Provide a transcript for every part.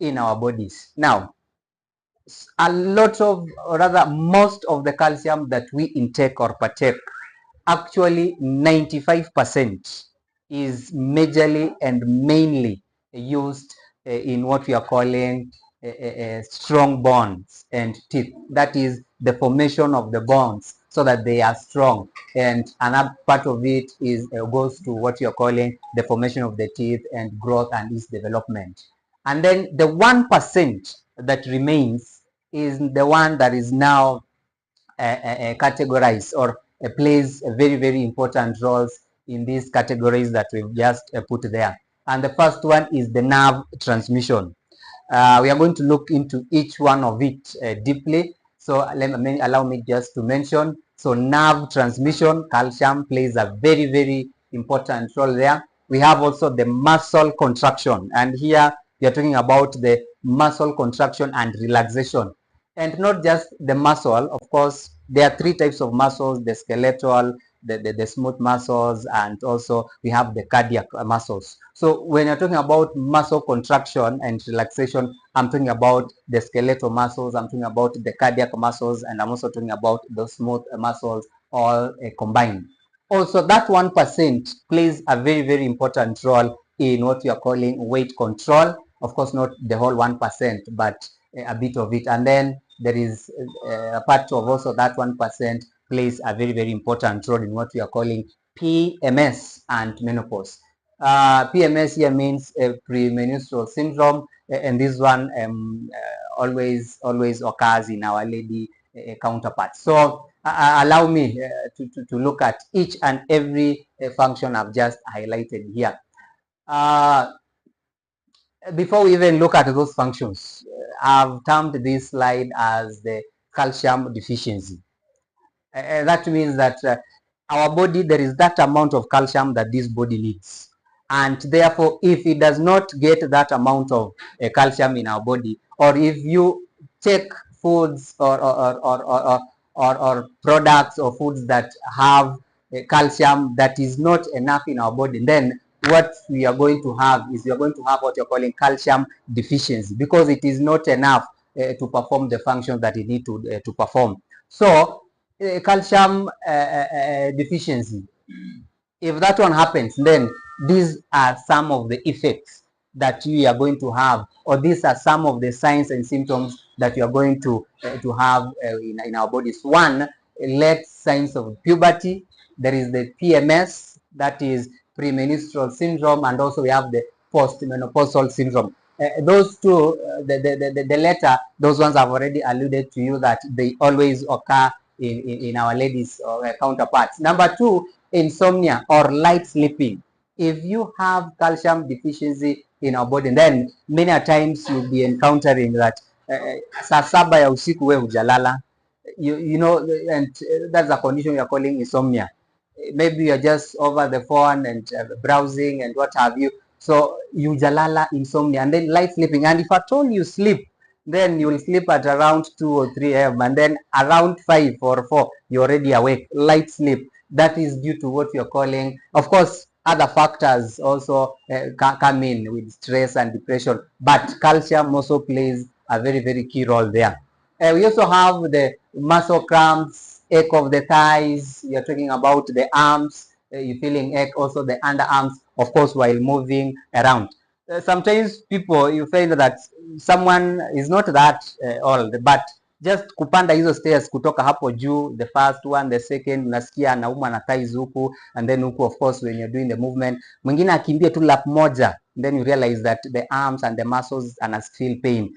in our bodies. Now, a lot of, or rather most of the calcium that we intake or partake, actually 95% is majorly and mainly used in what we are calling strong bones and teeth. That is the formation of the bones so that they are strong, and another part of it is goes to what you are calling the formation of the teeth and growth and its development. And then the 1% that remains is the one that is now categorized or plays a very, very important roles in these categories that we've just put there. And the first one is the nerve transmission. We are going to look into each one of it deeply. So allow me just to mention. So nerve transmission, calcium plays a very, very important role there. We have also the muscle contraction, and here we are talking about the muscle contraction and relaxation. And not just the muscle, of course, there are three types of muscles: the skeletal, the smooth muscles, and also we have the cardiac muscles. So when you're talking about muscle contraction and relaxation, I'm talking about the skeletal muscles, I'm talking about the cardiac muscles, and I'm also talking about the smooth muscles all combined. Also, that 1% plays a very, very important role in what you are calling weight control. Of course, not the whole 1%, but a bit of it. And then there is a part of also that 1% plays a very, very important role in what we are calling PMS and menopause. PMS here means premenstrual syndrome, and this one always occurs in our lady counterparts. So allow me to look at each and every function I've just highlighted here. Before we even look at those functions, I've termed this slide as the calcium deficiency. That means that our body, there is that amount of calcium that this body needs. And therefore, if it does not get that amount of calcium in our body, or if you take foods or products or foods that have calcium that is not enough in our body, then what we are going to have is we are going to have what you're calling calcium deficiency, because it is not enough to perform the functions that it needs to perform. So calcium deficiency, if that one happens, then these are some of the effects that you are going to have, or these are some of the signs and symptoms that you are going to have in our bodies. One, late signs of puberty. There is the PMS, that is premenstrual syndrome, and also we have the postmenopausal syndrome. Those two, the latter, those ones I've already alluded to you that they always occur in our ladies counterparts. Number two, insomnia or light sleeping. If you have calcium deficiency in our body, then many times you'll be encountering that saa saba ya usiku we hujalala. You know, and that's a condition we are calling insomnia. Maybe you're just over the phone and browsing and what have you. So you jalala, insomnia, and then light sleeping. And if at all you sleep, then you will sleep at around 2 or 3 a.m. and then around 5 or 4 you're already awake. Light sleep. That is due to what you're calling, of course, other factors also come in with stress and depression, but calcium also plays a very, very key role there. We also have the muscle cramps, ache of the thighs. You're talking about the arms. You're feeling ache, also the underarms, of course, while moving around. Sometimes people, you find that someone is not that old, but just kupanda hizo stairs kutoka hapo juu, the first one, the second, unasikia anauma na thighs huku, and then huku, of course, when you're doing the movement, mwingine akimbia tu lap moja, then you realize that the arms and the muscles and feel pain.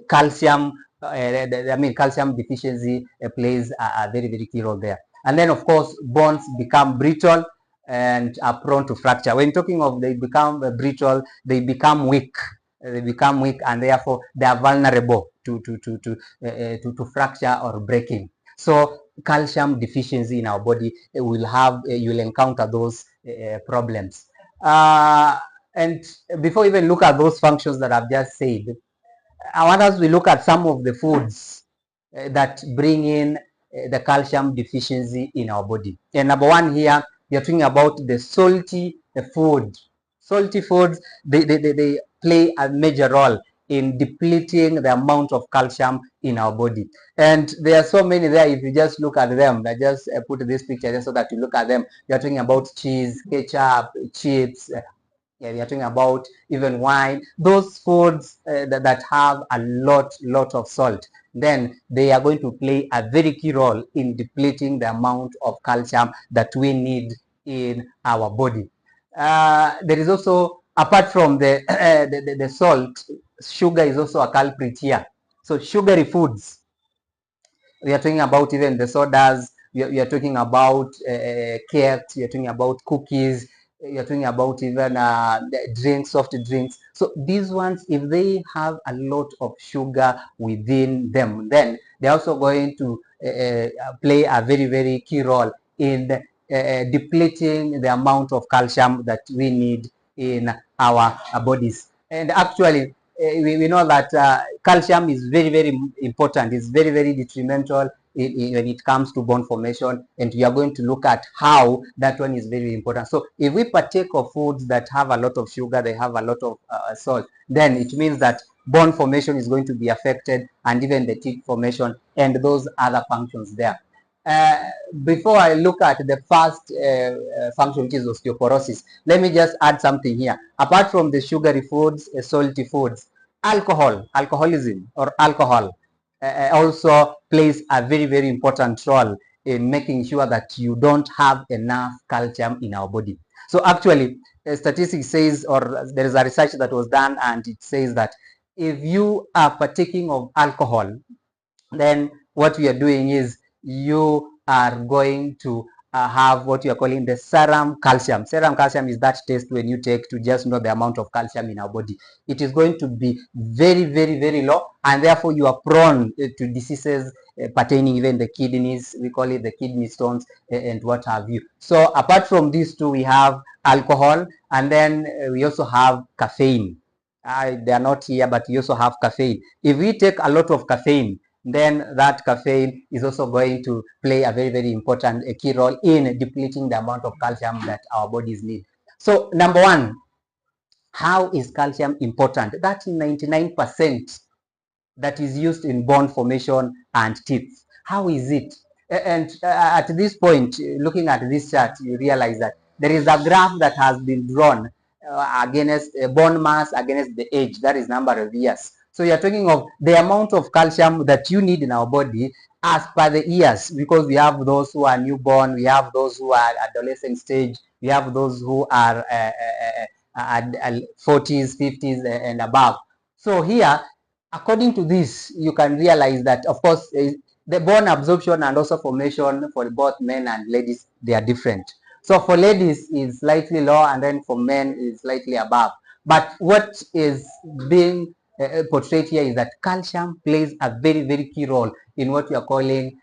Calcium, calcium deficiency plays a very, very key role there. And then, of course, bones become brittle and are prone to fracture. When talking of they become brittle, they become weak. They become weak, and therefore they are vulnerable to fracture or breaking. So calcium deficiency in our body will have, you'll encounter those problems. And before we even look at those functions that I've just said, I want us to look at some of the foods that bring in the calcium deficiency in our body. And number one here, we are talking about the salty food. Salty foods, they play a major role in depleting the amount of calcium in our body. And there are so many there. If you just look at them, I just put this picture just so that you look at them. You're talking about cheese, ketchup, chips. Yeah, we are talking about even wine. Those foods that have a lot of salt, then they are going to play a very key role in depleting the amount of calcium that we need in our body. There is also, apart from the salt, sugar is also a culprit here. So sugary foods, we are talking about even the sodas, we are talking about cakes, we are talking about cookies, we are talking about even drinks, soft drinks. So these ones, if they have a lot of sugar within them, then they're also going to play a very key role in depleting the amount of calcium that we need in our bodies. And actually, we know that calcium is very important. It's very detrimental when it comes to bone formation, and we are going to look at how that one is very important. So if we partake of foods that have a lot of sugar, they have a lot of salt, then it means that bone formation is going to be affected, and even the teeth formation and those other functions there. Uh, Before I look at the first function, which is osteoporosis, let me just add something here. Apart from the sugary foods, salty foods, alcoholism or alcohol also plays a very important role in making sure that you don't have enough calcium in our body. So actually, statistics says, or there is a research that was done, and it says that if you are partaking of alcohol, then what we are doing is you are going to have what you are calling the serum calcium. Serum calcium is that test when you take to just know the amount of calcium in our body. It is going to be very low, and therefore you are prone to diseases pertaining even the kidneys. We call it the kidney stones and what have you. So apart from these two, we have alcohol, and then we also have caffeine. They are not here, but we also have caffeine. If we take a lot of caffeine, then that caffeine is also going to play a very important key role in depleting the amount of calcium that our bodies need. So number one, how is calcium important? That 99% that is used in bone formation and teeth. How is it? And at this point, looking at this chart, you realize that there is a graph that has been drawn against bone mass against the age, that is number of years. So you're talking of the amount of calcium that you need in our body as per the years, because we have those who are newborn, we have those who are adolescent stage, we have those who are 40s, 50s, and above. So here, according to this, you can realize that, of course, the bone absorption and also formation for both men and ladies, they are different. So for ladies is slightly low, and then for men is slightly above. But what is being portrayed here is that calcium plays a very key role in what we are calling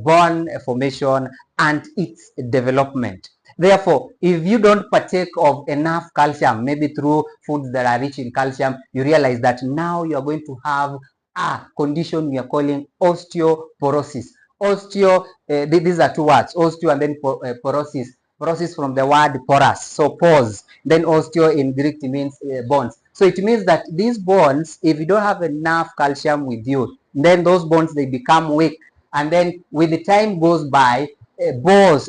bone formation and its development. Therefore, if you don't partake of enough calcium, maybe through foods that are rich in calcium, you realize that now you are going to have a condition we are calling osteoporosis. These are two words, osteo and then porosis. Porosis from the word porous, so pores. Then osteo in Greek means bones. So it means that these bones, if you don't have enough calcium with you, then those bones, they become weak. And then with the time goes by, those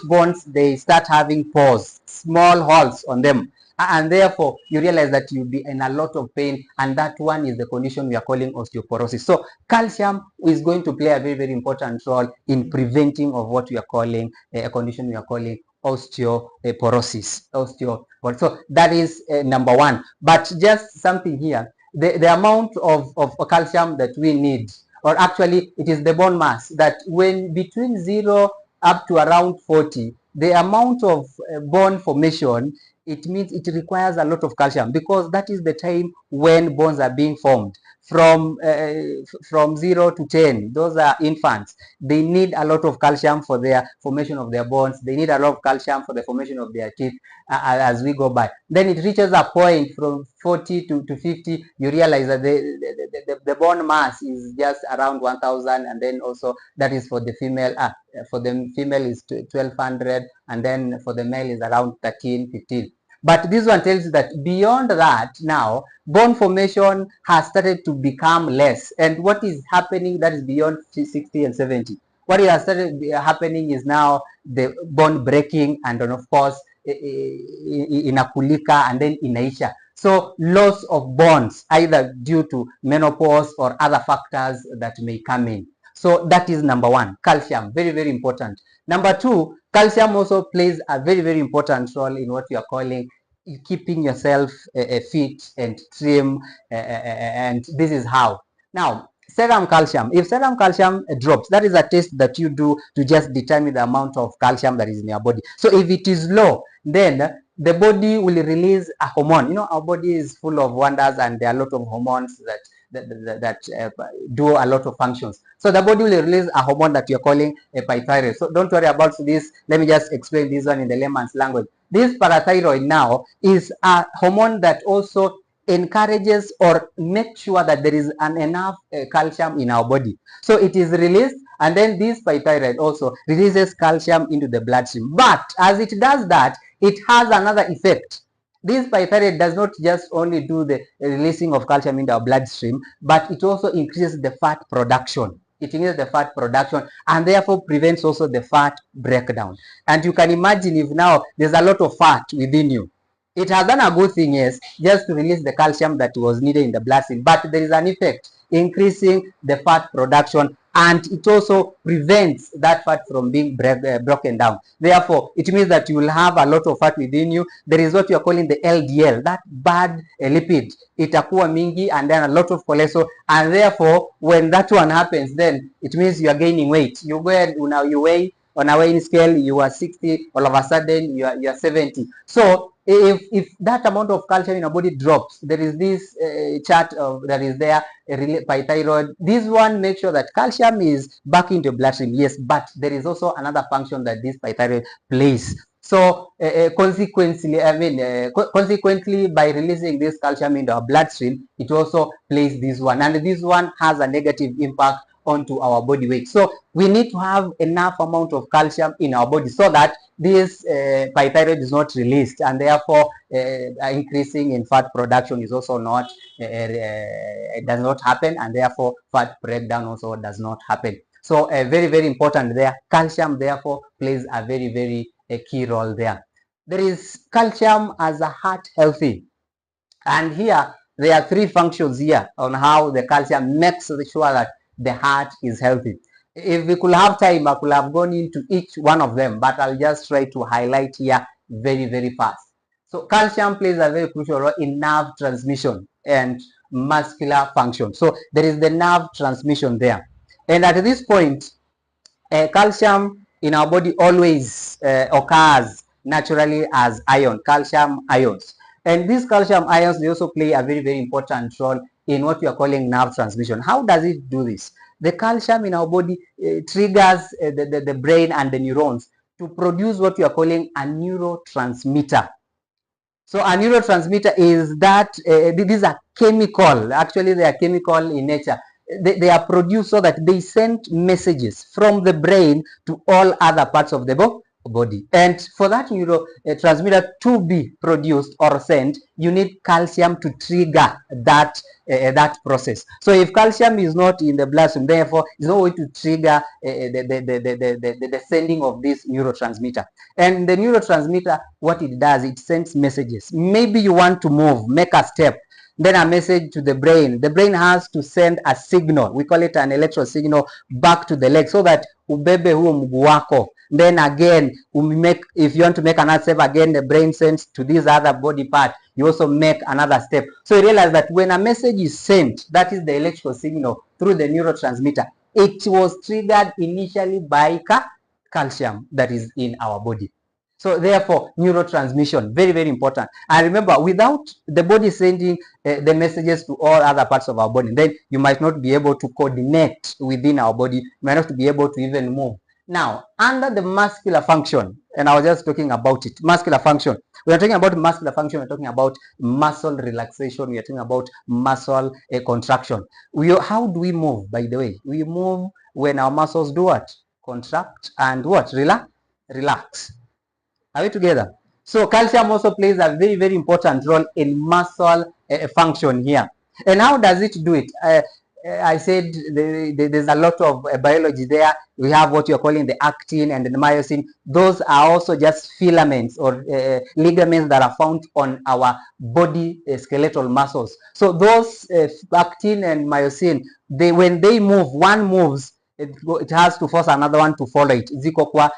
bones, they start having pores, small holes on them, and therefore you realize that you'll be in a lot of pain, and that one is the condition we are calling osteoporosis. So calcium is going to play a very important role in preventing of what we are calling a condition we are calling osteoporosis. So that is number one. But just something here, the amount of calcium that we need, or actually it is the bone mass, that when between 0 up to around 40, the amount of bone formation, it means it requires a lot of calcium, because that is the time when bones are being formed. From 0 to 10, those are infants. They need a lot of calcium for their formation of their bones. They need a lot of calcium for the formation of their teeth as we go by. Then it reaches a point from 40 to 50, you realize that the bone mass is just around 1000, and then also that is for the female. For the female is 1200, and then for the male is around 13, 15. But this one tells you that beyond that, now bone formation has started to become less. And what is happening that is beyond 60 and 70? What has started happening is now the bone breaking, and then of course inakulika and then inaisha. So loss of bones either due to menopause or other factors that may come in. So that is number one, calcium, very, very important. Number two, calcium also plays a very, very important role in what you are calling keeping yourself fit and trim, and this is how. Now, serum calcium. If serum calcium drops, that is a test that you do to just determine the amount of calcium that is in your body. So if it is low, then the body will release a hormone. You know, our body is full of wonders, and there are a lot of hormones that do a lot of functions. So the body will release a hormone that you're calling a parathyroid. So don't worry about this. Let me just explain this one in the layman's language. This parathyroid now is a hormone that also encourages or makes sure that there is enough calcium in our body. So it is released, and then this parathyroid also releases calcium into the bloodstream. But as it does that, it has another effect. This parathyroid does not just only do the releasing of calcium into our bloodstream, but it also increases the fat production. It increases the fat production and therefore prevents also the fat breakdown. And you can imagine if now there's a lot of fat within you, it has done a good thing, yes, just to release the calcium that was needed in the bloodstream, but there is an effect increasing the fat production, and it also prevents that fat from being broken down. Therefore, it means that you will have a lot of fat within you. There is what you are calling the LDL, that bad lipid. Itakuwa mingi, and then a lot of cholesterol, and therefore, when that one happens, then it means you are gaining weight. You go and now you weigh on a weighing scale, you are 60, all of a sudden you are 70. So if that amount of calcium in your body drops, there is this chart that is there by thyroid. This one makes sure that calcium is back into your bloodstream, yes, but there is also another function that this thyroid plays. So consequently, consequently, by releasing this calcium into our bloodstream, it also plays this one, and this one has a negative impact onto our body weight. So we need to have enough amount of calcium in our body so that this parathyroid is not released, and therefore increasing in fat production is also not it does not happen, and therefore fat breakdown also does not happen. So very, very important there. Calcium therefore plays a very, very key role there. There is calcium as a heart healthy, and here there are three functions here on how the calcium makes sure that the heart is healthy. If we could have time, I could have gone into each one of them, but I'll just try to highlight here very, very fast. So calcium plays a very crucial role in nerve transmission and muscular function. So there is the nerve transmission there. And at this point, calcium in our body always occurs naturally as ion, calcium ions. And these calcium ions, they also play a very, very important role in what we are calling nerve transmission. How does it do this? The calcium in our body triggers the brain and the neurons to produce what we are calling a neurotransmitter. So a neurotransmitter is that these are chemical. Actually, they are chemical in nature. They are produced so that they send messages from the brain to all other parts of the body. And for that neurotransmitter to be produced or sent, you need calcium to trigger that that process. So if calcium is not in the bloodstream, therefore it's not going to trigger the sending of this neurotransmitter. And the neurotransmitter, what it does, it sends messages. Maybe you want to move, make a step, then a message to the brain. The brain has to send a signal, we call it an electrical signal, back to the leg so that ubebe huo mguu wako. Then again, if you want to make another step, again the brain sends to this other body part. You also make another step. So you realize that when a message is sent, that is the electrical signal through the neurotransmitter, it was triggered initially by calcium that is in our body. So therefore, neurotransmission, very, very important. And remember, without the body sending the messages to all other parts of our body, then you might not be able to coordinate within our body. You might not be able to even move. Now, under the muscular function, and I was just talking about it, muscular function. We are talking about muscular function. We're talking about muscle relaxation. We are talking about muscle contraction. How do we move, by the way? We move when our muscles do what? Contract and what? Relax. Are we together? So calcium also plays a very, very important role in muscle function here. And how does it do it? I said there's a lot of biology there. We have what you're calling the actin and the myosin. Those are also just filaments or ligaments that are found on our body skeletal muscles. So those actin and myosin, when they move, one moves, it has to force another one to follow it. Ziko kwa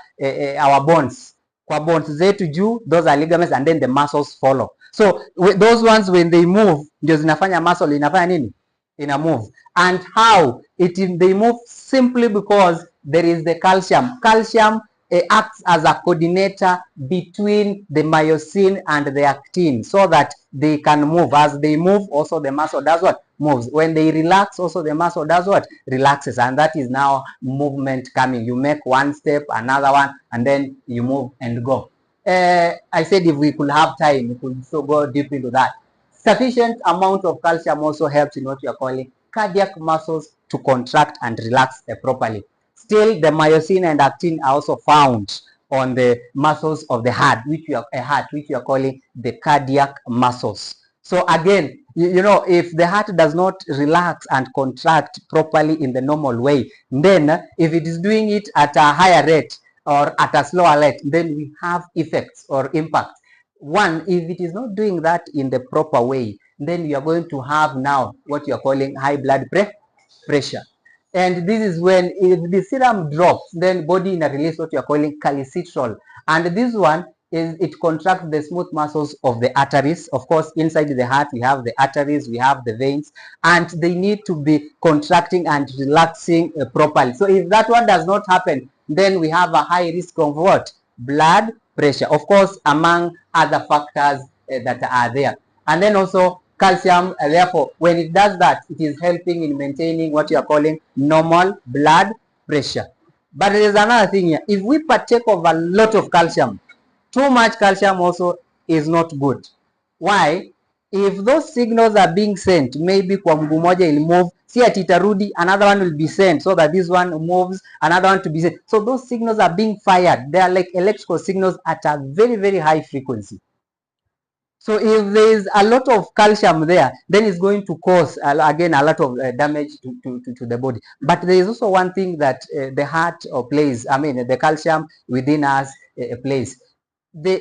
our bones. Kwa bones zetu juu, those are ligaments, and then the muscles follow. So those ones when they move, ndio zinafanya muscle inafanya nini? Ina move. And how they move? Simply because there is the calcium. Calcium acts as a coordinator between the myosin and the actin, so that they can move. As they move, also the muscle does what? Moves. When they relax, also the muscle does what? Relaxes. And that is now movement coming. You make one step, another one, and then you move and go. I said if we could have time, we could so go deep into that. Sufficient amount of calcium also helps in what you are calling cardiac muscles to contract and relax properly. Still, the myosin and actin are also found on the muscles of the heart, which you are calling the cardiac muscles. So again, you know, if the heart does not relax and contract properly in the normal way, then if it is doing it at a higher rate or at a slower rate, then we have effects or impact. One, if it is not doing that in the proper way, then you are going to have now what you are calling high blood pressure. And this is when, if the serum drops, then body in a release what you are calling calcitrol. And this one is, it contracts the smooth muscles of the arteries. Of course, inside the heart, we have the arteries, we have the veins, and they need to be contracting and relaxing properly. So if that one does not happen, then we have a high risk of what? Blood pressure. Of course, among other factors that are there. And then also calcium, therefore, when it does that, it is helping in maintaining what you are calling normal blood pressure. But there is another thing here. If we partake of a lot of calcium, too much calcium also is not good. Why? If those signals are being sent, maybe kwa mguu moja il move, si ati itarudi, another one will be sent so that this one moves, another one to be sent. So those signals are being fired. They are like electrical signals at a very, very high frequency. So if there is a lot of calcium there, then it's going to cause, again, a lot of damage to the body. But there is also one thing that the heart plays, I mean, the calcium within us plays.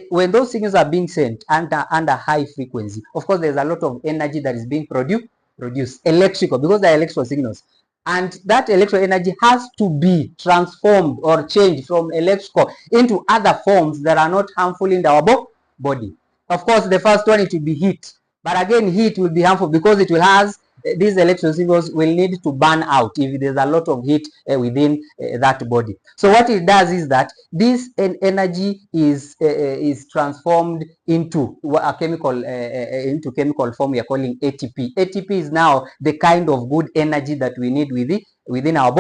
When those signals are being sent under high frequency, of course, there's a lot of energy that is being produced, electrical, because they're electrical signals. And that electrical energy has to be transformed or changed from electrical into other forms that are not harmful in our body. Of course, the first one, it will be heat. But again, heat will be harmful because it will has these electrical signals will need to burn out if there's a lot of heat within that body. So what it does is that this energy is transformed into a chemical into chemical form we are calling ATP. ATP is now the kind of good energy that we need within our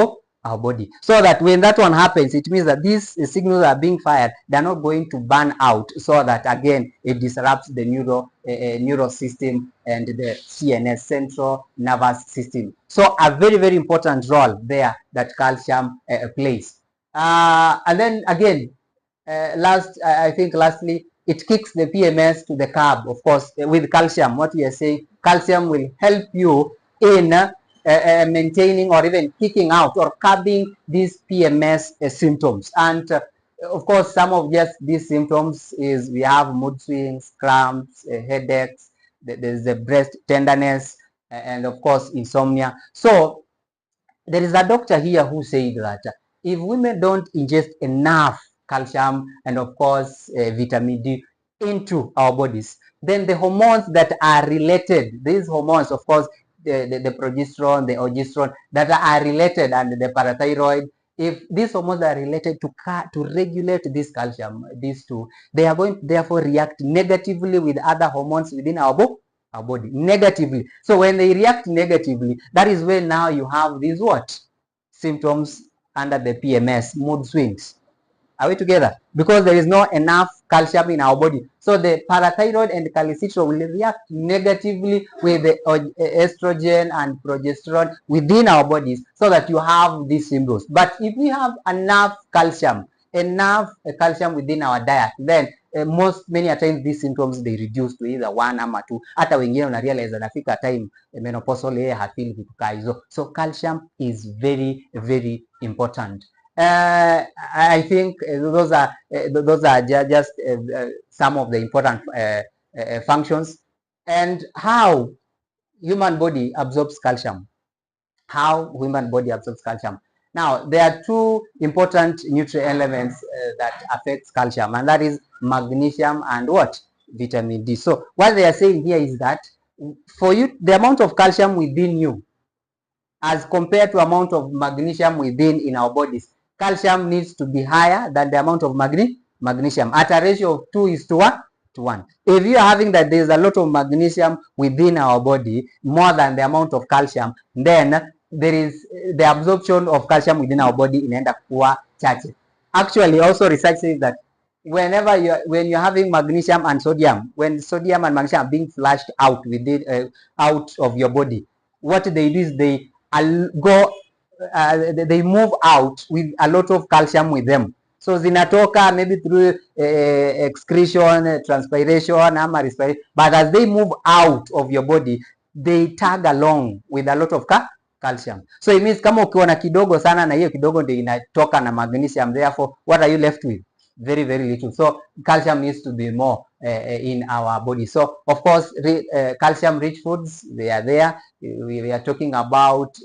body, so that when that one happens, it means that these signals are being fired, they're not going to burn out, so that again it disrupts the neural system and the CNS, central nervous system. So a very, very important role there that calcium plays. And then again, lastly, it kicks the PMS to the curb. Of course, with calcium, what we are saying, calcium will help you in maintaining or even kicking out or curbing these PMS symptoms. And of course, some of just these symptoms is we have mood swings, cramps, headaches, there's the breast tenderness, and of course, insomnia. So there is a doctor here who said that if women don't ingest enough calcium and of course vitamin D into our bodies, then the hormones that are related, these hormones, of course, the progesterone, the progesterone that are related, and the parathyroid, if these hormones are related to regulate this calcium, these two, they are going to therefore react negatively with other hormones within our body, negatively. So when they react negatively, that is when now you have these what? Symptoms under the PMS, mood swings. Are we together? Because there is not enough calcium in our body. So the parathyroid and calcitrol will react negatively with the estrogen and progesterone within our bodies, so that you have these symptoms. But if we have enough calcium within our diet, then many a times these symptoms they reduce to either one ama two. Hata wengine una realize anafika time menopausal yeye hafeel vitu kaa hizo. So calcium is very very important. I think those are just some of the important functions. And how human body absorbs calcium. How human body absorbs calcium. Now, there are two important nutrient elements that affects calcium, and that is magnesium and what? Vitamin D. So what they are saying here is that for you, the amount of calcium within you as compared to amount of magnesium within in our bodies, calcium needs to be higher than the amount of magnesium at a ratio of 2:1. If you are having that there is a lot of magnesium within our body more than the amount of calcium, then there is the absorption of calcium within our body inaenda kuwa chache. Actually, also research says that whenever when you're having magnesium and sodium, when sodium and magnesium are being flushed out within out of your body, what they do is they they move out with a lot of calcium with them. So zinatoka maybe through excretion, transpiration, ama respiration, but as they move out of your body, they tag along with a lot of calcium. So it means kama ukiwa na kidogo sana na hiyo kidogo ndio inatoka na magnesium, therefore what are you left with? Very very little. So calcium needs to be more in our body. So of course calcium rich foods, they are there. We are talking about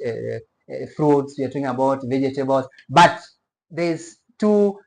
fruits, we are talking about vegetables, but there's two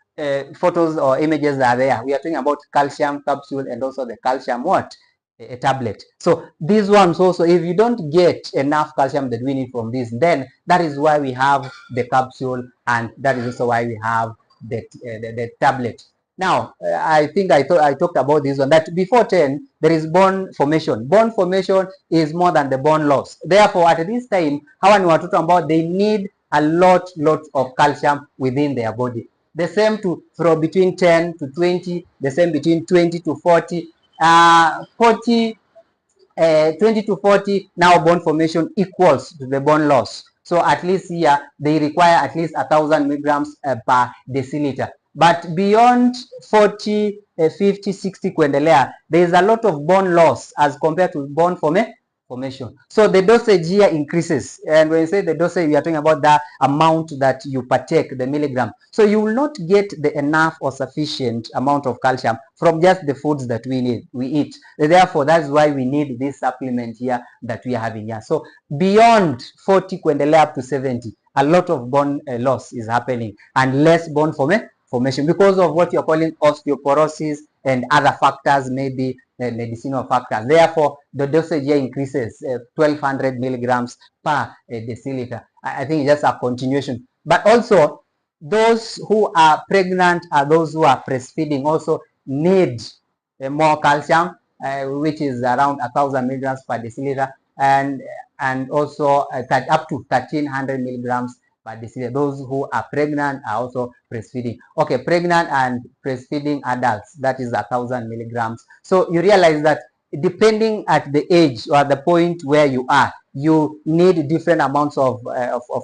photos or images that are there. We are talking about calcium capsule and also the calcium what? A tablet. So these ones also, if you don't get enough calcium that we need from this, then that is why we have the capsule, and that is also why we have the tablet. Now, I think I talked about this one, that before 10, there is bone formation. Bone formation is more than the bone loss. Therefore, at this time, hawa ni watoto ambao they need a lot of calcium within their body. The same from between 10 to 20, the same between 20 to 40, 20 to 40, now bone formation equals to the bone loss. So at least here, they require at least 1,000 milligrams per deciliter. But beyond 40, 50, 60 kuendelea, there is a lot of bone loss as compared to bone formation. So the dosage here increases. And when you say the dosage, we are talking about the amount that you partake, the milligram. So you will not get the enough or sufficient amount of calcium from just the foods that we eat. Therefore, that's why we need this supplement here that we are having here. So beyond 40 kuendelea up to 70, a lot of bone loss is happening and less bone formation because of what you're calling osteoporosis and other factors, maybe medicinal factors. Therefore, the dosage here increases 1,200 milligrams per deciliter. I think it's just a continuation. But also, those who are pregnant or those who are breastfeeding also need more calcium, which is around 1,000 milligrams per deciliter, and also up to 1,300 milligrams per deciliter. Those who are pregnant are also breastfeeding. Okay, pregnant and breastfeeding adults, that is 1,000 milligrams. So you realize that depending at the age or the point where you are, you need different amounts of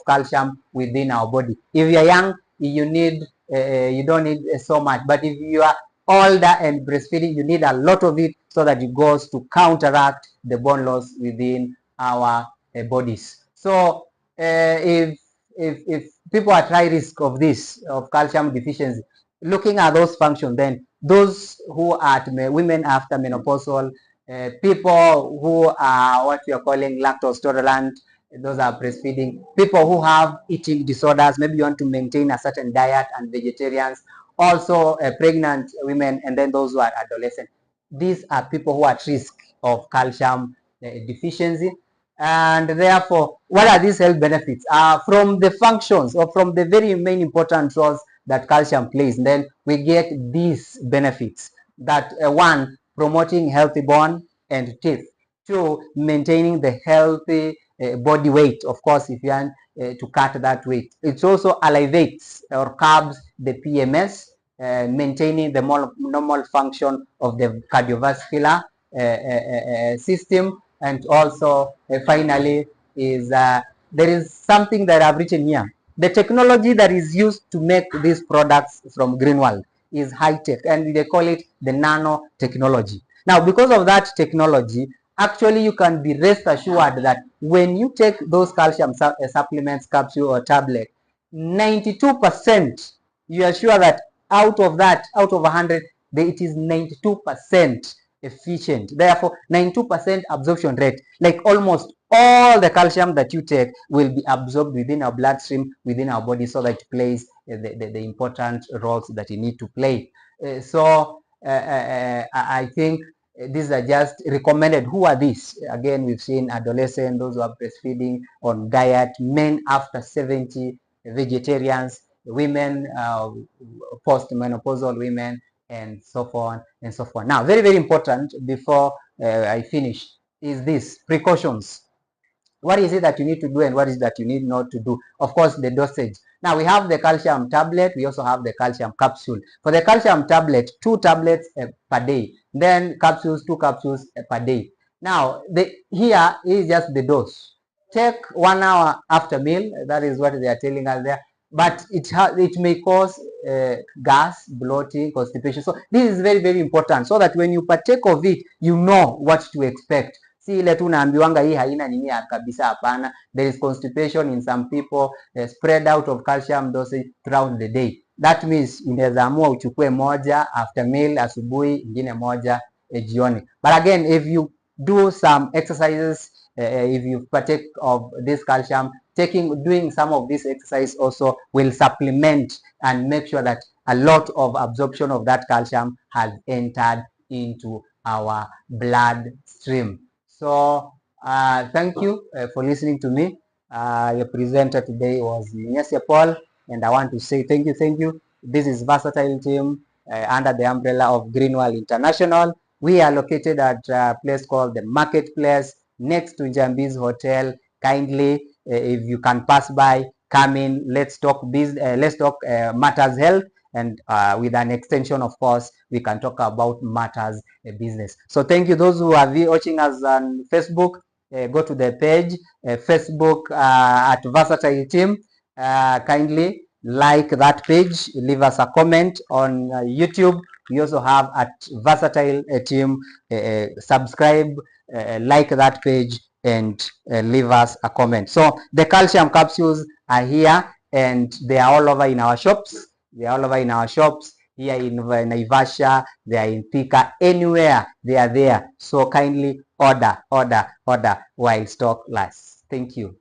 calcium within our body. If you are young, you don't need so much. But if you are older and breastfeeding, you need a lot of it so that it goes to counteract the bone loss within our bodies. So if people are at high risk of this, of calcium deficiency, looking at those functions, then those who are women after menopausal, people who are what we are calling lactose intolerant, those are breastfeeding, people who have eating disorders, maybe you want to maintain a certain diet, and vegetarians, also pregnant women, and then those who are adolescent. These are people who are at risk of calcium deficiency. And therefore, what are these health benefits? From the functions or from the very main important roles that calcium plays, and then we get these benefits. That one, promoting healthy bone and teeth. Two, maintaining the healthy body weight. Of course, if you want to cut that weight. It also alleviates or curbs the PMS, maintaining the normal function of the cardiovascular system. And also finally is there is something that I've written here. The technology that is used to make these products from Greenworld is high-tech, and they call it the nanotechnology. Now, because of that technology, actually you can be rest assured that when you take those calcium supplements, capsule or tablet, 92%, you are sure that out of 100, it is 92% efficient. Therefore, 92% absorption rate, like almost all the calcium that you take will be absorbed within our bloodstream, within our body, so that it plays the important roles that you need to play. I think these are just recommended. Who are these? Again, we've seen adolescents, those who are breastfeeding, on diet, men after 70, vegetarians, women, post-menopausal women, and so on and so forth. Now, very, very important before I finish is this: precautions. What is it that you need to do and what is it that you need not to do? Of course, the dosage. Now, we have the calcium tablet. We also have the calcium capsule. For the calcium tablet, 2 tablets per day. Then capsules, 2 capsules per day. Now, here is just the dose. Take 1 hour after meal. That is what they are telling us there. But it may cause gas, bloating, constipation. So this is very, very important, so that when you partake of it, you know what to expect. Si ile tu naambiwanga hii haina nini kabisa, hapana. There is constipation in some people, spread out of calcium dosage throughout the day. That means unaweza amua uchukue moja after meal asubuhi, ingine moja jioni. But again, if you do some exercises, if you partake of this calcium, doing some of this exercise also will supplement and make sure that a lot of absorption of that calcium has entered into our bloodstream. So thank you for listening to me. Your presenter today was Nyesia Paul, and I want to say thank you. This is Versatile Team under the umbrella of Greenwell International. We are located at a place called the Marketplace, next to Njambi's Hotel. Kindly, if you can pass by, come in. Let's talk matters health, and with an extension, of course, we can talk about matters business. So thank you. Those who are watching us on Facebook, go to the page, Facebook at Versatile Team. Kindly like that page, leave us a comment on YouTube. We also have at Versatile Team. Subscribe, like that page, and leave us a comment. So the calcium capsules are here, and they are all over in our shops. They are all over in our shops here in Naivasha. They are in Thika. Anywhere they are there. So kindly order while stock lasts. Thank you.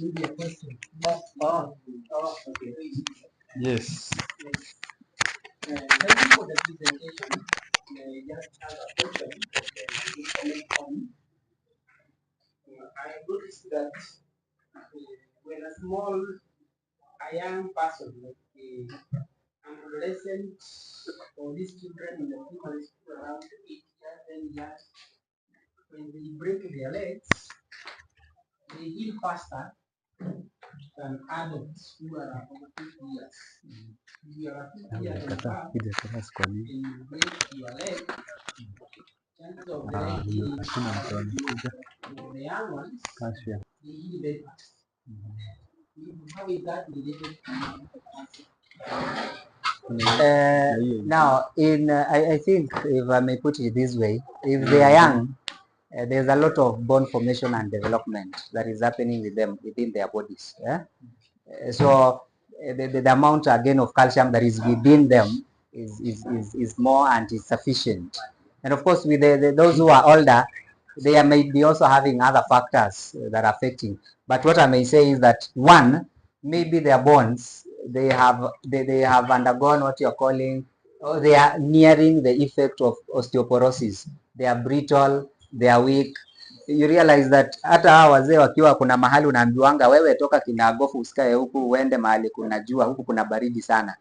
Maybe a question. Okay. Yes. Thank you for the presentation. I just have a question on. I noticed that when a young person, like an adolescent, or these children in the primary school around 8 years, 10 years, when they break their legs, they heal faster than adults who are over 50 years. If you are 50 years and above, and you break your leg, chances of the leg healing the young ones, they heal very fast. How is that related to now, I think, if I may put it this way, if they are young, there's a lot of bone formation and development that is happening with them within their bodies. Yeah? So the amount again of calcium that is within them is more and is sufficient. And of course, with those who are older, they may be also having other factors that are affecting. But what I may say is that, one, maybe their bones, they have undergone what you're calling, or they are nearing the effect of osteoporosis. They are brittle, they are weak. You realize that hata hawa wazee wakiwa kuna mahali unaambiwanga wewe toka Kinagofu usikae huku uende mahali kuna jua, huku kuna baridi sana.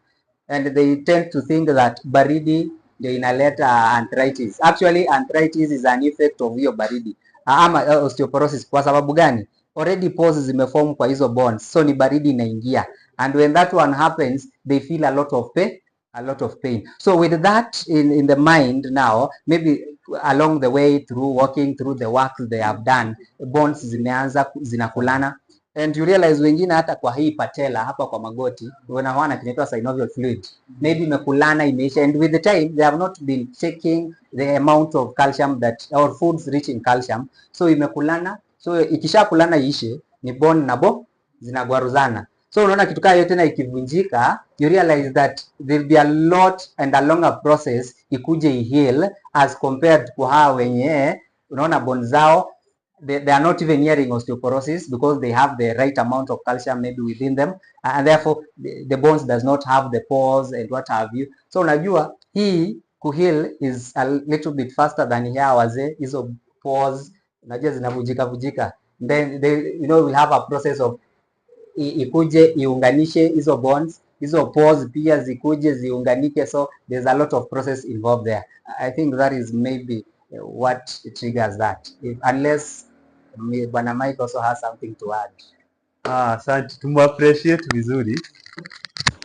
And they tend to think that baridi ndio inaleta arthritis. Actually arthritis is an effect of hiyo baridi ama osteoporosis. Kwa sababu gani? Already pores zimeform kwa hizo bones, so ni baridi inaingia, and when that one happens they feel a lot of pain. So with that in the mind now, maybe along the way through walking through the work they have done, bones zimeanza zinakulana, and you realize wengine hata kwa hii patella hapa kwa magoti unaona kinaitwa synovial fluid, maybe imekulana imeisha, and with the time they have not been checking the amount of calcium that our foods rich in calcium, so imekulana. So ikishakulana ishe ni bone na bone zinagwaruzana. So unaona kitu kama hiyo tena ikivunjika, you realize that there will be a lot and a longer process ikuje heal as compared to how wenye unaona bones zao they are not even nearing osteoporosis because they have the right amount of calcium maybe within them, and therefore the bones does not have the pores and what have you. So unajua hii kuheal is a little bit faster than here wazee hizo pores unajua zinavujika, then they will have a process of ikuje iunganishe hizo bones, hizo pores pia zikuje ziunganike, so there's a lot of process involved there. I think that is maybe what triggers that, unless Bwana Mike also has something to add. Asante, tumu-appreciate vizuri.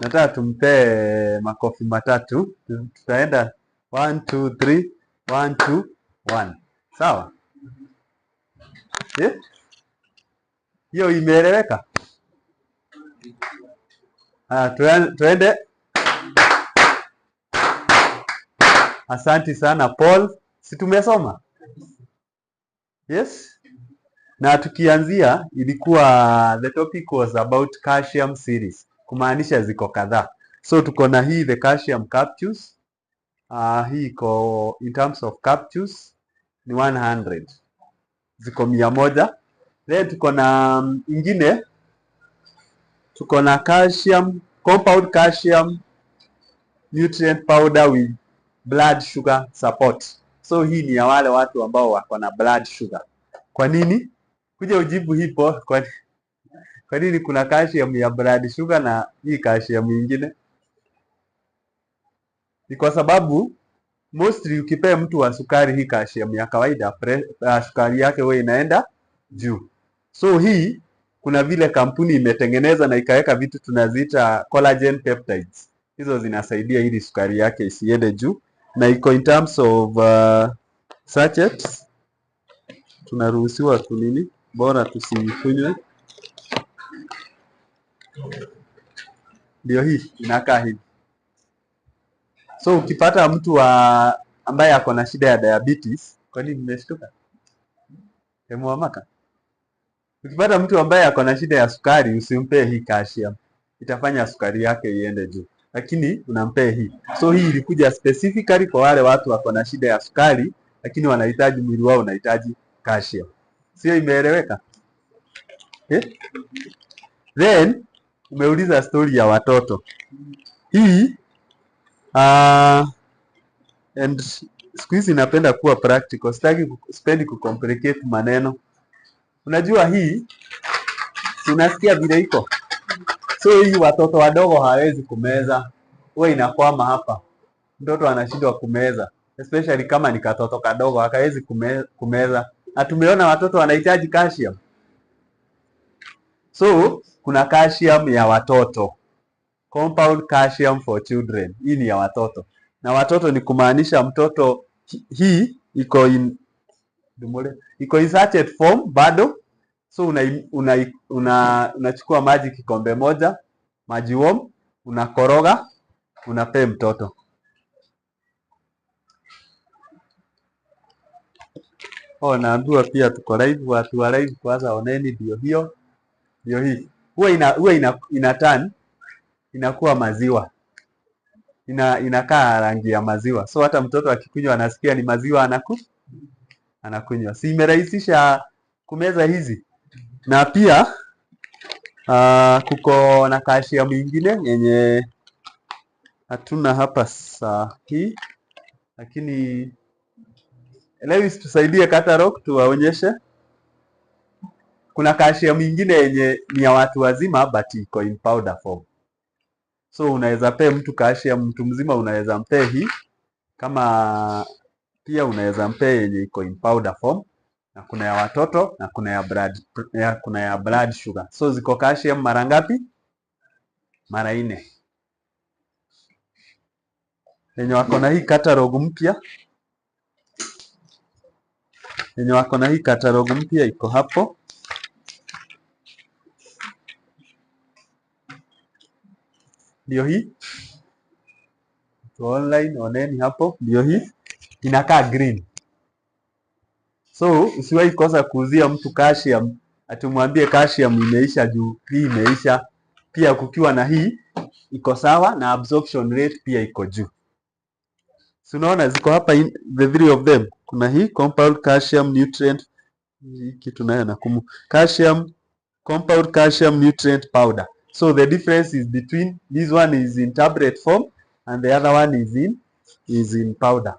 Nataka tumpe makofi matatu. Tutaenda 1 2 3 1 2 1. Sawa? Hiyo imeeleweka? Tuende. Asante sana Paul. Si tumesoma? Yes? Na tukianzia ilikuwa the topic was about calcium series. Kumaanisha ziko kadhaa. So tuko na hii the calcium capsules. Hii iko in terms of capsules ni 100. Ziko 100. Then tuko na ingine, tuko na calcium, compound calcium nutrient powder with blood sugar support. So hii ni ya wale watu ambao wako na blood sugar. Kwa nini? Kuja ujibu hipo, kwa nini kuna calcium ya blood sugar na hii calcium nyingine? Ni kwa sababu mostly ukipea mtu wa sukari hii calcium ya kawaida, sukari yake wewe inaenda juu. So hii kuna vile kampuni imetengeneza na ikaweka vitu tunaziita collagen peptides. Hizo zinasaidia ili sukari yake isiende juu, na iko in terms of sachets. Tunaruhusiwa kunini, bora tusikunywe. Ndio hii inakaa hivi. So ukipata mtu ambaye ako na shida ya diabetes, kwa nini mmeshtuka? Maka. Ukipata mtu ambaye ako na shida ya sukari, usimpe hii calcium. Itafanya sukari yake iende juu. Lakini unampea hii. So hii ilikuja specifically kwa wale watu wako na shida ya sukari, lakini wanahitaji, mwili wao unahitaji calcium. Sio, imeeleweka? Then umeuliza story ya watoto. Hii and siku hizi napenda kuwa practical. Sipendi kucomplicate maneno. Unajua hii unasikia vile iko. So hii watoto wadogo hawezi kumeza. Wewe inakwama hapa. Mtoto anashindwa kumeza. Especially kama ni katoto kadogo hakawezi kumeza. Na tumeona watoto wanahitaji calcium. So kuna calcium ya watoto. Compound calcium for children. Hii ni ya watoto. Na watoto ni kumaanisha mtoto hii iko in sachet form bado. So unachukua maji kikombe moja, maji warm, unakoroga, unapea mtoto. Naambiwa pia tuko live, watu wa live kwanza oneni, ndio hii. Huwa ina turn, inakuwa maziwa. Inakaa rangi ya maziwa. So hata mtoto akikunywa anasikia ni maziwa anakunywa. Si imerahisisha kumeza hizi. Na pia kuko na calcium nyingine yenye hatuna hapa sahi, lakini leo tusaidie catalog tuwaonyeshe. Kuna calcium nyingine yenye ni ya watu wazima but iko in powder form. So unaweza pea mtu calcium, mtu mzima unaweza mpea hii, Kama pia unaweza mpea yenye iko in powder form, na kuna ya watoto na kuna ya blood sugar. So ziko calcium mara ngapi? Mara 4. Yenye wako na hii catalog mpya, iko hapo. Ndio hii online, oneni hapo, ndio hii inakaa green. So usiwahi kosa kuuzia mtu calcium atumwambie calcium imeisha juu hii imeisha. Pia kukiwa na hii iko sawa na absorption rate pia iko juu. So unaona ziko hapa the 3 of them. Kuna hii compound calcium nutrient, hii kitu nayo nakumu, compound calcium nutrient powder. So the difference is between this one is in tablet form and the other one is in powder.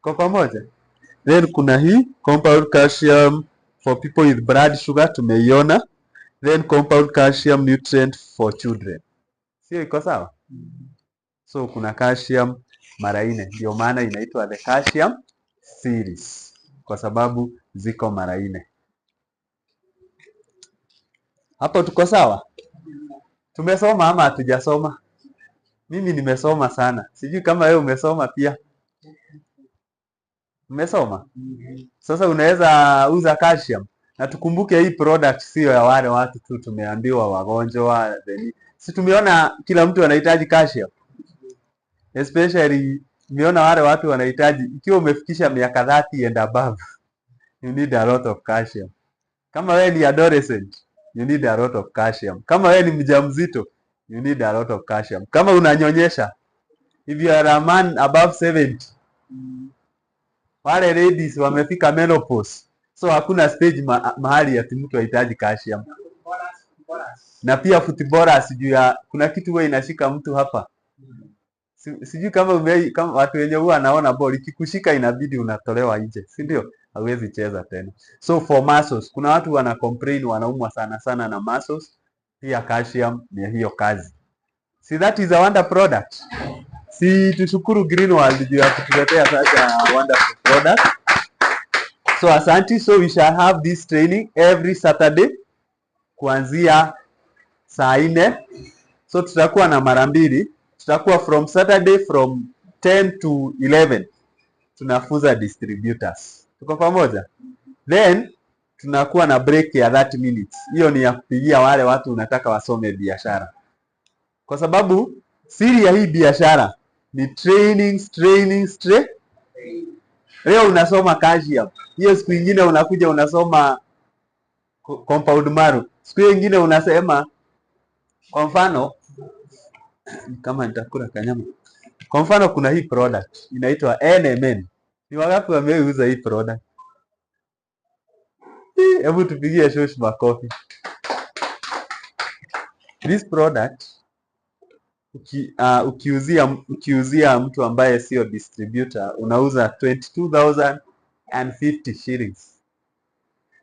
Kwa pamoja. Then kuna hii compound calcium for people with blood sugar, tumeiona. Then compound calcium nutrient for children. Sio iko sawa? So kuna calcium mara 4, ndio maana inaitwa the calcium series, kwa sababu ziko mara 4. Hapo tuko sawa? Tumesoma ama hatujasoma? Mimi nimesoma sana. Sijui kama wewe umesoma pia. Umesoma? Sasa unaweza uza calcium. Na tukumbuke hii product sio ya wale watu tu tumeambiwa wagonjwa. Si tumeona kila mtu anahitaji calcium. Especially tumeona wale watu wanahitaji, ikiwa umefikisha miaka 30 and above, you need a lot of calcium. Kama wewe ni adolescent, you need a lot of calcium. Kama wewe ni mjamzito, you need a lot of calcium. Kama unanyonyesha, if you are a man above 70, wale ladies wamefika menopause, so hakuna stage mahali ati mtu anahitaji calcium. Na pia footballers, juu ya kuna kitu wewe inashika mtu hapa. Sijui kama watu wenye huwa anaona ball ikikushika inabidi unatolewa nje, si ndio? Hauwezi cheza tena. So for muscles, kuna watu wana complain wanaumwa sana na muscles, pia calcium ni hiyo kazi. See, that is a wonder product. Si tushukuru Greenworld juu ya kutuletea such a wonderful product. So asante. So we shall have this training every Saturday kuanzia saa 4. So tutakuwa na mara 2. Tutakuwa from Saturday from 10 to 11 tunafunza distributors. Tuko pamoja? Then tunakuwa na break ya 30 minutes. Hiyo ni ya kupigia wale watu unataka wasome biashara. Kwa sababu siri ya hii biashara ni training. Leo unasoma calcium. Hiyo siku nyingine unakuja unasoma compound maru. Siku nyingine unasema, kwa mfano kama nitakula kanyama. Kwa mfano kuna hii product inaitwa NMN. Ni wangapi wameuza hii product? Hebu tupigie shosh makofi. This product ukiuzia mtu ambaye sio distributor unauza 22,050 shillings.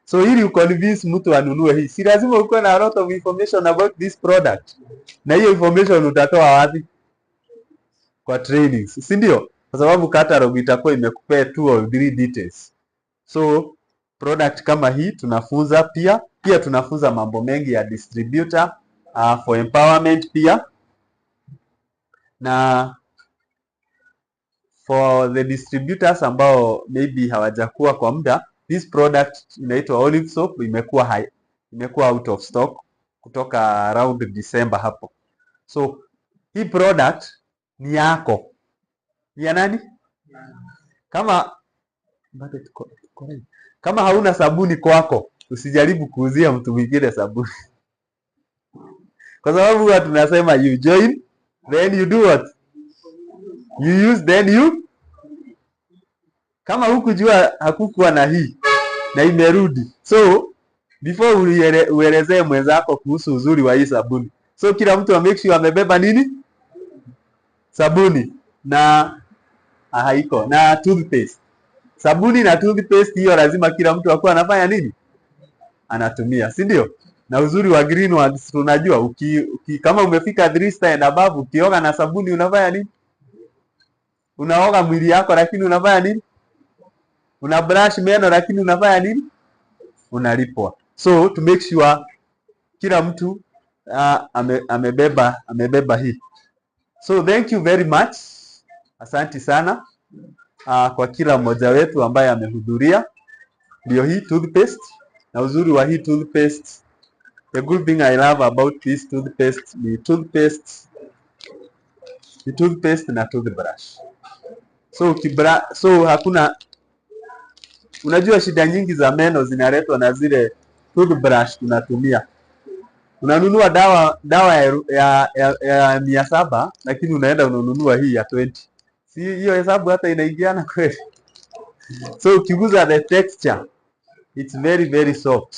So ili uconvince mtu anunue hii, si lazima uko na a lot of information about this product. Na hiyo information utatoa wapi? Kwa trainings, si ndio? Kwa sababu catalog itakuwa imekupea 2 or 3 details. So product kama hii tunafunza pia tunafunza mambo mengi ya distributor for empowerment pia. Na for the distributors ambao maybe hawajakuwa kwa muda, this product inaitwa olive soap imekuwa out of stock kutoka around December hapo. So hii product ni yako. Ni ya nani? Kama hauna sabuni kwako, usijaribu kuuzia mtu mwingine sabuni. Kwa sababu huwa tunasema you join, then you do what? You use, then you. Kama hukujua hakukuwa na hii na imerudi. So before uelezee mwenzako kuhusu uzuri wa hii sabuni. So kila mtu make sure amebeba nini? Sabuni na haiko na toothpaste. Sabuni na toothpaste hiyo lazima kila mtu akuwe anafanya nini? Anatumia, si ndio? Na uzuri wa Greenworld tunajua kama umefika 3 star and above ukioga na sabuni unafanya nini? Unaoga mwili yako lakini unafanya nini? Una brush meno lakini unafanya nini? Unalipwa. So to make sure kila mtu amebeba hii. So thank you very much. Asante sana kwa kila mmoja wetu ambaye amehudhuria. Ndio hii toothpaste, na uzuri wa hii toothpaste, the good thing I love about this toothpaste ni toothpaste na toothbrush. So hakuna, unajua shida nyingi za meno zinaletwa na zile toothbrush tunatumia. Unanunua dawa ya 700 lakini unaenda unanunua hii ya 20. Si hiyo hesabu hata inaingiana kweli? So ukiguza the texture, it's very very soft.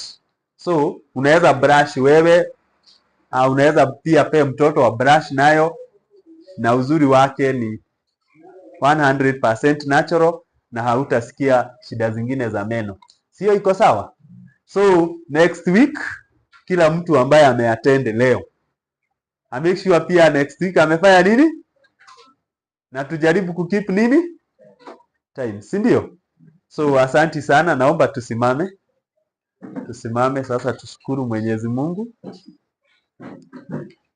So unaweza brush wewe, unaweza pia pe mtoto wa brush nayo, na uzuri wake ni 100% natural na hautasikia shida zingine za meno. Sio iko sawa? So next week kila mtu ambaye ameattend leo make sure pia next week amefanya nini, na tujaribu kukeep nini time, si ndio? So asanti sana, naomba tusimame sasa, tushukuru Mwenyezi Mungu.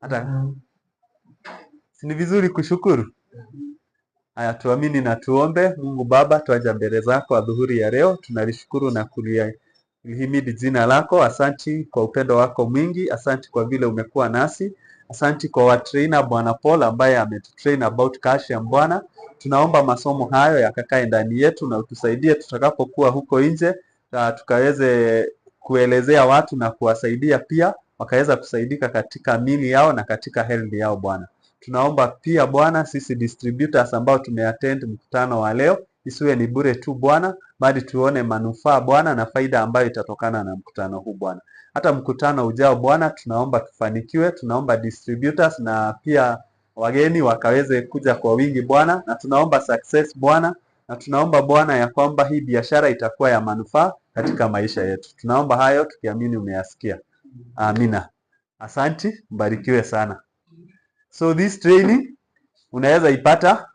Hata si ni vizuri kushukuru? Haya, tuamini na tuombe. Mungu Baba, twaja mbele zako adhuhuri ya leo, tunalishukuru na kulihimidi jina lako. Asanti kwa upendo wako mwingi, asanti kwa vile umekuwa nasi, asanti kwa trainer Bwana Paul ambaye ametutrain about calcium. Bwana, tunaomba masomo hayo yakakae ndani yetu na utusaidie tutakapokuwa huko nje, tukaweze kuelezea watu na kuwasaidia pia wakaweza kusaidika katika mili yao na katika health yao. Bwana, tunaomba pia Bwana, sisi distributors ambao tumeattend mkutano wa leo, isiwe ni bure tu Bwana, bali tuone manufaa Bwana na faida ambayo itatokana na mkutano huu Bwana. Hata mkutano ujao Bwana, tunaomba tufanikiwe, tunaomba distributors na pia wageni wakaweze kuja kwa wingi Bwana, na tunaomba success Bwana, na tunaomba Bwana ya kwamba hii biashara itakuwa ya manufaa katika maisha yetu. Tunaomba hayo tukiamini umeyasikia. Amina. Asanti, mbarikiwe sana. So this training unaweza ipata